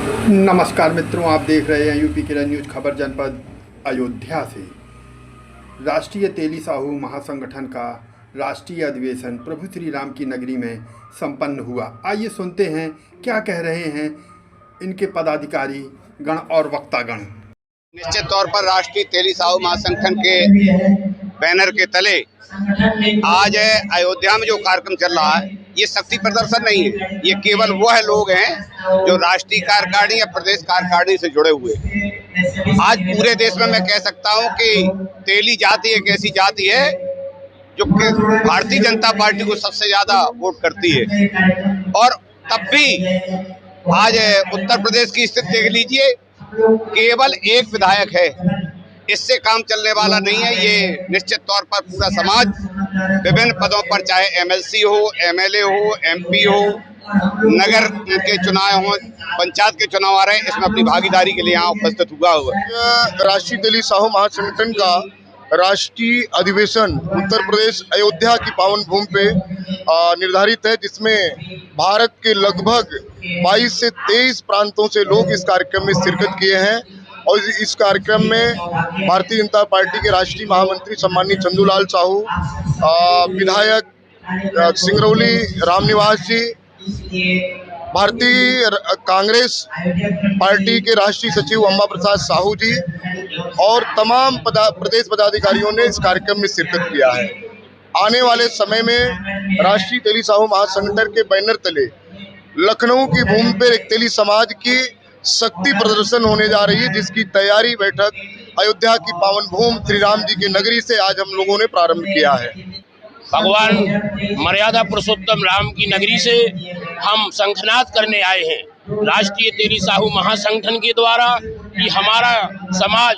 नमस्कार मित्रों, आप देख रहे हैं यूपी किरण न्यूज खबर जनपद अयोध्या से। राष्ट्रीय तेली साहू महासंगठन का राष्ट्रीय अधिवेशन प्रभु श्री राम की नगरी में संपन्न हुआ। आइए सुनते हैं क्या कह रहे हैं इनके पदाधिकारी गण और वक्तागण। निश्चित तौर पर राष्ट्रीय तेली साहू महासंगठन के बैनर के तले आज अयोध्या में जो कार्यक्रम चल रहा है, ये शक्ति प्रदर्शन नहीं है। ये केवल वह लोग हैं जो राष्ट्रीय कार्यकारिणी या प्रदेश कार्यकारिणी से जुड़े हुए हैं। आज पूरे देश में मैं कह सकता हूं कि तेली जाति एक ऐसी जाति है जो कि भारतीय जनता पार्टी को सबसे ज्यादा वोट करती है। और तब भी आज उत्तर प्रदेश की स्थिति देख लीजिए, केवल एक विधायक है। इससे काम चलने वाला नहीं है। ये निश्चित तौर पर पूरा समाज विभिन्न पदों पर, चाहे एमएलसी हो, एमएलए हो, एमपी हो, नगर के चुनाव हो, पंचायत के चुनाव आ रहे हैं, इसमें अपनी भागीदारी के लिए यहाँ उपस्थित हुआ है। राष्ट्रीय तेली साहू महासंगठन का राष्ट्रीय अधिवेशन उत्तर प्रदेश अयोध्या की पावन भूमि पे निर्धारित है, जिसमें भारत के लगभग 22 से 23 प्रांतों से लोग इस कार्यक्रम में शिरकत किए हैं। और इस कार्यक्रम में भारतीय जनता पार्टी के राष्ट्रीय महामंत्री सम्माननीय चंदूलाल साहू, विधायक सिंगरौली रामनिवास जी, भारतीय कांग्रेस पार्टी के राष्ट्रीय सचिव अम्बा प्रसाद साहू जी और तमाम प्रदेश पदाधिकारियों ने इस कार्यक्रम में शिरकत किया है। आने वाले समय में राष्ट्रीय तेली साहू महासंगठन के बैनर तले लखनऊ की भूमि पर एक तेली समाज की शक्ति प्रदर्शन होने जा रही है, जिसकी तैयारी बैठक अयोध्या की पावन भूमि श्री राम जी की नगरी से आज हम लोगों ने प्रारंभ किया है। भगवान मर्यादा पुरुषोत्तम राम की नगरी से हम शंखनाद करने आए हैं राष्ट्रीय तेली साहू महासंगठन के द्वारा कि हमारा समाज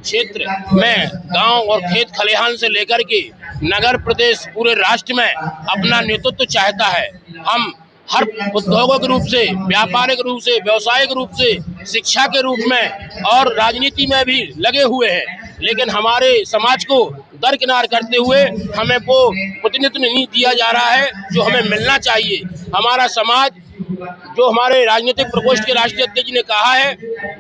क्षेत्र में गांव और खेत खलिहान से लेकर के नगर प्रदेश पूरे राष्ट्र में अपना नेतृत्व चाहता है। हम हर उद्योगों रूप से, व्यापारिक रूप से, व्यवसायिक रूप से, शिक्षा के रूप में और राजनीति में भी लगे हुए हैं, लेकिन हमारे समाज को दरकिनार करते हुए हमें वो प्रतिनिधित्व नहीं दिया जा रहा है जो हमें मिलना चाहिए। हमारा समाज, जो हमारे राजनीतिक प्रकोष्ठ के राष्ट्रीय अध्यक्ष ने कहा है,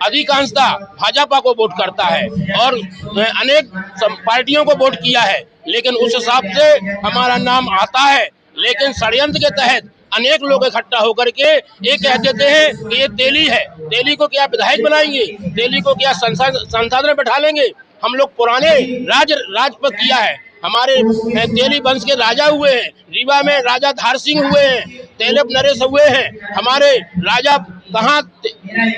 अधिकांशतः भाजपा को वोट करता है और अनेक पार्टियों को वोट किया है, लेकिन उस हिसाब से हमारा नाम आता है। लेकिन षड्यंत्र के तहत अनेक लोग इकट्ठा होकर के ये कह देते हैं कि ये तेली है, तेली को क्या विधायक बनाएंगे, तेली को क्या संसद में बैठा लेंगे। हम लोग पुराने राज पर किया है। हमारे तेली वंश के राजा हुए हैं, रीवा में राजा धार सिंह हुए हैं, तेलप नरेश हुए हैं। हमारे राजा कहाँ,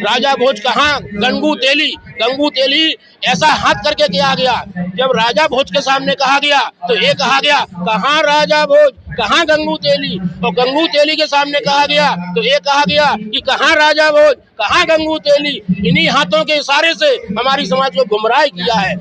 राजा भोज कहाँ, गंगू तेली ऐसा हाथ करके किया गया। जब राजा भोज के सामने कहा गया तो ये कहा गया, कहाँ राजा भोज, कहाँ गंगू तेली। और गंगू तेली के सामने कहा गया तो ये कहा गया कि कहाँ राजा भोज, कहाँ गंगू तेली। इन्हीं हाथों के इशारे से हमारी समाज को गुमराह किया है।